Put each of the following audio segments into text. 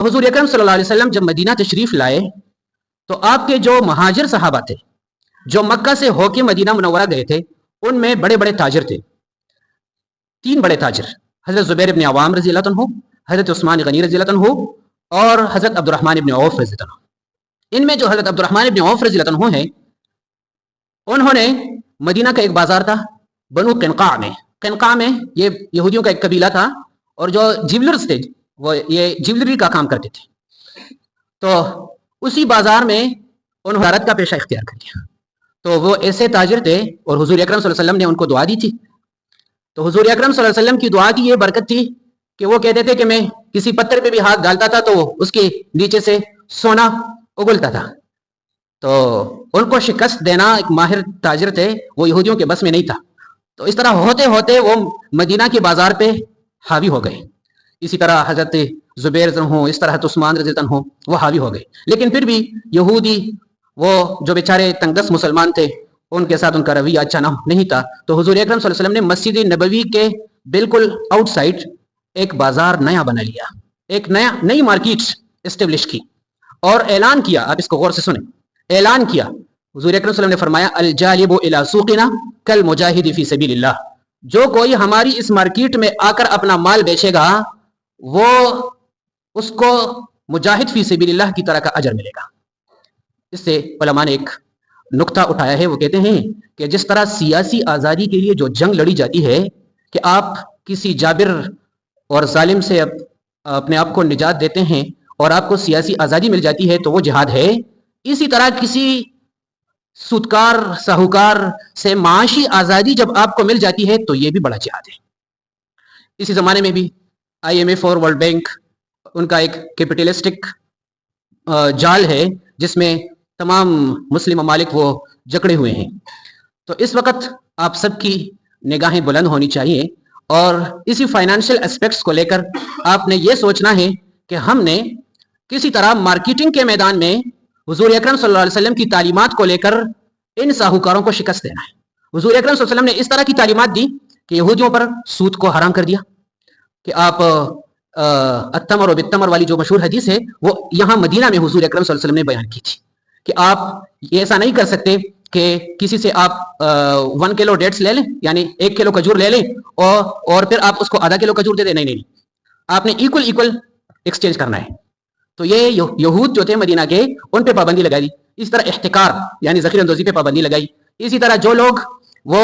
हुजूर अकरम सल्लल्लाहु अलैहि वसल्लम जब मदीना तशरीफ लाए तो आपके जो महाजिर सहाबा थे, जो मक्का से होके मदीना मुनव्वरा गए थे, उनमें बड़े बड़े ताजिर थे। तीन बड़े ताजिर, हजरत जुबैर इब्न अवाम रज़ी अल्लाह अन्हु, हजरत उस्मान गनी रज़ी अल्लाह अन्हु और हजरत अब्दुर्रहमान इब्न औफ रज़ी अल्लाह अन्हु। इनमें जो हजरत अब्दुर्रहमान इब्न औफ रज़ी अल्लाह अन्हु हैं, उन्होंने मदीना का एक बाजार था बनु क़िनक़ा में। क़िनक़ा में ये यहूदियों का एक कबीला था और जो ज्वेलर्स थे वो ये ज्वेलरी का काम करते थे। तो उसी बाजार में उन्होंने तिजारत का पेशा इख्तियार कर लिया। तो वो ऐसे ताजिर थे और हुजूर अकरम सल्लल्लाहु अलैहि वसल्लम ने उनको दुआ दी थी। तो हुजूर अकरम सल्लल्लाहु अलैहि वसल्लम की दुआ की ये बरकत थी कि वो कहते थे कि मैं किसी पत्थर पे भी हाथ डालता था तो उसके नीचे से सोना उगलता था। तो उनको शिकस्त देना एक माहिर ताजिर थे, वो यहूदियों के बस में नहीं था। तो इस तरह होते होते वो मदीना के बाजार पे हावी हो गए। इसी तरह हजरत जुबैर हो, इस तरह उस्मान रज़ी अल्लाह अन्हु वो हावी हो गए। लेकिन फिर भी यहूदी वो जो बेचारे तंगदस्त मुसलमान थे, उनके साथ उनका रवैया अच्छा नहीं था। तो हुजूर अकरम सल्लल्लाहु अलैहि वसल्लम ने मस्जिद नबवी के बिल्कुल आउटसाइड एक बाजार नया बना लिया, एक नई मार्केट एस्टेब्लिश की और ऐलान किया। आप इसको गौर से सुने, ऐलान किया। हुजूर अकरम सल्लल्लाहु अलैहि वसल्लम ने फरमाया, अल जालिबु इला सूक़िना कल मुजाहिद फी सबीलिल्लाह। जो कोई हमारी इस मार्केट में आकर अपना माल बेचेगा, वो उसको मुजाहिद फी सबीलिल्लाह की तरह का अजर मिलेगा। इससे उलमा ने एक नुक्ता उठाया है। वो कहते हैं कि जिस तरह सियासी आज़ादी के लिए जो जंग लड़ी जाती है कि आप किसी जाबिर और जालिम से अपने आप को निजात देते हैं और आपको सियासी आज़ादी मिल जाती है तो वो जिहाद है। इसी तरह किसी सूदकार साहूकार से माशी आज़ादी जब आपको मिल जाती है तो ये भी बड़ा जिहाद है। इसी ज़माने में भी IMF और वर्ल्ड बैंक उनका एक कैपिटलिस्टिक जाल है जिसमें तमाम मुस्लिम ममालिक वो जकड़े हुए हैं। तो इस वक्त आप सबकी निगाहें बुलंद होनी चाहिए और इसी फाइनेंशियल एस्पेक्ट्स को लेकर आपने ये सोचना है कि हमने किसी तरह मार्केटिंग के मैदान में हुजूर अकरम सल्लल्लाहु अलैहि वसल्लम की तालीमात को लेकर इन साहूकारों को शिकस्त देना है। हुजूर अकरम सल्लल्लाहु अलैहि वसल्लम ने इस तरह की तालीमात दी कि यहूदियों पर सूद को हराम कर दिया कि आप अत्तमर और बित्तमर वाली जो मशहूर हदीस है वो यहाँ मदीना में हुजूर अकरम सल्लल्लाहु अलैहि वसल्लम ने बयान की थी कि आप ये ऐसा नहीं कर सकते कि किसी से आप 1 किलो डेट्स ले लें, यानी 1 किलो खजूर ले लें और फिर आप उसको आधा किलो खजूर दे दें। नहीं, आपने इक्वल एक्सचेंज करना है। तो ये यहूद जो थे मदीना के, उन पे पाबंदी लगा दी। इस तरह इहतिकार यानी ज़ख़ीर अंदोज़ी पे पाबंदी लगाई। इसी तरह जो लोग वो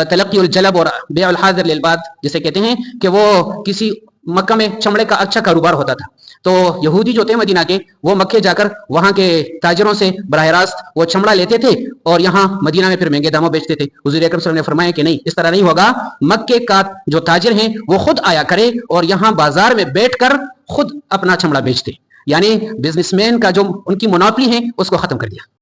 तलक़ी उल जलब और बेअ उल हाज़िर लिल बाद जिसे कहते हैं कि वो किसी मक्का में चमड़े का अच्छा कारोबार होता था, तो यहूदी जो थे मदीना के वो मक्के जाकर वहां के ताजिरों से बराह रास्त वो चमड़ा लेते थे और यहाँ मदीना में फिर महंगे दामों बेचते थे। हुजूर अकरम सल्लल्लाहु अलैहि वसल्लम ने फरमाया कि नहीं, इस तरह नहीं होगा। मक्के का जो ताजिर हैं वो खुद आया करे और यहाँ बाजार में बैठकर खुद अपना चमड़ा बेचते, यानी बिजनेसमैन का जो उनकी मोनोपोली है उसको खत्म कर दिया।